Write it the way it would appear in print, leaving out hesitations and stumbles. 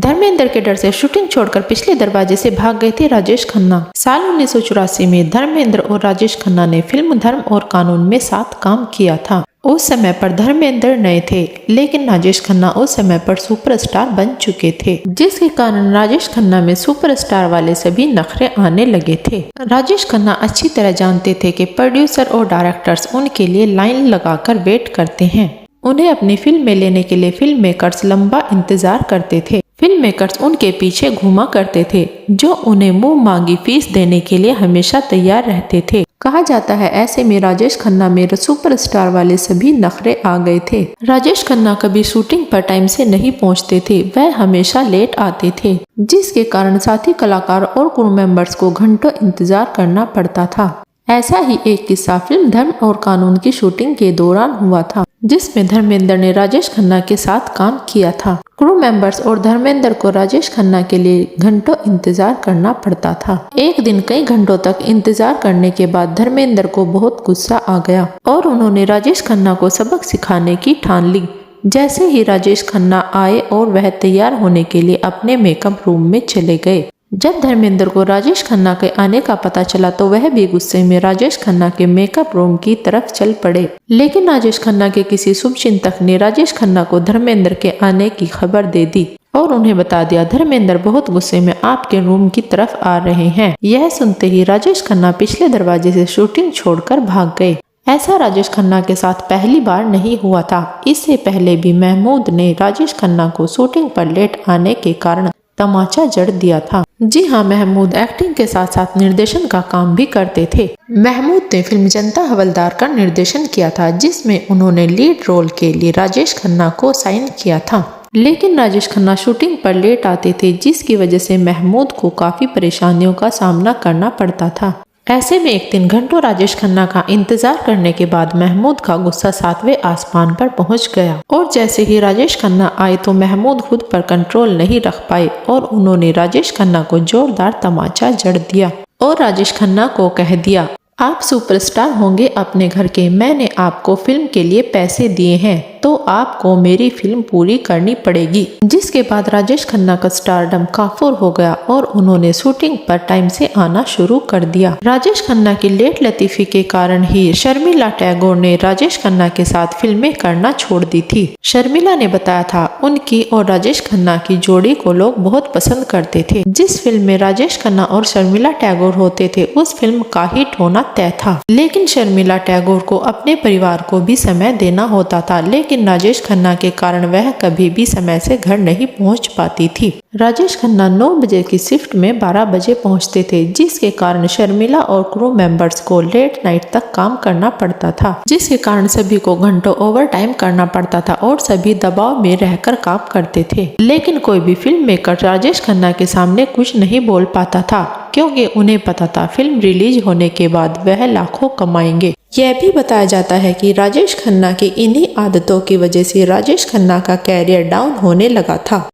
धर्मेंद्र के डर से शूटिंग छोड़कर पिछले दरवाजे से भाग गए थे राजेश खन्ना। साल 1984 में धर्मेंद्र और राजेश खन्ना ने फिल्म धर्म और कानून में साथ काम किया था। उस समय पर धर्मेंद्र नए थे, लेकिन राजेश खन्ना उस समय पर सुपरस्टार बन चुके थे, जिसके कारण राजेश खन्ना में सुपरस्टार वाले सभी नखरे आने लगे थे। राजेश खन्ना अच्छी तरह जानते थे कि प्रोड्यूसर और डायरेक्टर्स उनके लिए लाइन लगाकर वेट करते हैं। उन्हें अपनी फिल्म में लेने के लिए फिल्म मेकर्स लंबा इंतजार करते थे। फिल्म मेकर्स उनके पीछे घूमा करते थे, जो उन्हें मुंह मांगी फीस देने के लिए हमेशा तैयार रहते थे। कहा जाता है ऐसे में राजेश खन्ना में सुपरस्टार वाले सभी नखरे आ गए थे। राजेश खन्ना कभी शूटिंग पर टाइम से नहीं पहुंचते थे, वह हमेशा लेट आते थे, जिसके कारण साथी कलाकार और क्रू मेंबर्स को घंटों इंतजार करना पड़ता था। ऐसा ही एक किस्सा फिल्म धर्म और कानून की शूटिंग के दौरान हुआ था, जिसमें धर्मेंद्र ने राजेश खन्ना के साथ काम किया था। क्रू मेंबर्स और धर्मेंद्र को राजेश खन्ना के लिए घंटों इंतजार करना पड़ता था। एक दिन कई घंटों तक इंतजार करने के बाद धर्मेंद्र को बहुत गुस्सा आ गया और उन्होंने राजेश खन्ना को सबक सिखाने की ठान ली। जैसे ही राजेश खन्ना आए और वह तैयार होने के लिए अपने मेकअप रूम में चले गए। जब धर्मेंद्र को राजेश खन्ना के आने का पता चला तो वह भी गुस्से में राजेश खन्ना के मेकअप रूम की तरफ चल पड़े, लेकिन राजेश खन्ना के किसी शुभचिंतक ने राजेश खन्ना को धर्मेंद्र के आने की खबर दे दी और उन्हें बता दिया धर्मेंद्र बहुत गुस्से में आपके रूम की तरफ आ रहे हैं। यह सुनते ही राजेश खन्ना पिछले दरवाजे से शूटिंग छोड़कर भाग गए। ऐसा राजेश खन्ना के साथ पहली बार नहीं हुआ था। इससे पहले भी महमूद ने राजेश खन्ना को शूटिंग पर लेट आने के कारण तमाचा जड़ दिया था। जी हाँ, महमूद एक्टिंग के साथ साथ निर्देशन का काम भी करते थे। महमूद ने फिल्म जनता हवलदार का निर्देशन किया था, जिसमें उन्होंने लीड रोल के लिए राजेश खन्ना को साइन किया था, लेकिन राजेश खन्ना शूटिंग पर लेट आते थे, जिसकी वजह से महमूद को काफी परेशानियों का सामना करना पड़ता था। ऐसे में एक दिन घंटों राजेश खन्ना का इंतजार करने के बाद महमूद का गुस्सा 7वें आसमान पर पहुंच गया और जैसे ही राजेश खन्ना आए तो महमूद खुद पर कंट्रोल नहीं रख पाए और उन्होंने राजेश खन्ना को जोरदार तमाचा जड़ दिया और राजेश खन्ना को कह दिया, आप सुपरस्टार होंगे अपने घर के, मैंने आपको फिल्म के लिए पैसे दिए हैं तो आपको मेरी फिल्म पूरी करनी पड़ेगी। जिसके बाद राजेश खन्ना का स्टारडम काफूर हो गया और उन्होंने शूटिंग पर टाइम से आना शुरू कर दिया। राजेश खन्ना की लेट लतीफी के कारण ही शर्मिला टैगोर ने राजेश खन्ना के साथ फिल्में करना छोड़ दी थी। शर्मिला ने बताया था उनकी और राजेश खन्ना की जोड़ी को लोग बहुत पसंद करते थे। जिस फिल्म में राजेश खन्ना और शर्मिला टैगोर होते थे उस फिल्म का हिट होना तय था, लेकिन शर्मिला टैगोर को अपने परिवार को भी समय देना होता था, लेकिन राजेश खन्ना के कारण वह कभी भी समय से घर नहीं पहुंच पाती थी। राजेश खन्ना 9 बजे की शिफ्ट में 12 बजे पहुंचते थे, जिसके कारण शर्मिला और क्रू मेंबर्स को लेट नाइट तक काम करना पड़ता था, जिसके कारण सभी को घंटों ओवर टाइम करना पड़ता था और सभी दबाव में रहकर काम करते थे। लेकिन कोई भी फिल्म मेकर राजेश खन्ना के सामने कुछ नहीं बोल पाता था, क्योंकि उन्हें पता था फिल्म रिलीज होने के बाद वह लाखों कमाएंगे। यह भी बताया जाता है कि राजेश खन्ना की इन्हीं आदतों की वजह से राजेश खन्ना का कैरियर डाउन होने लगा था।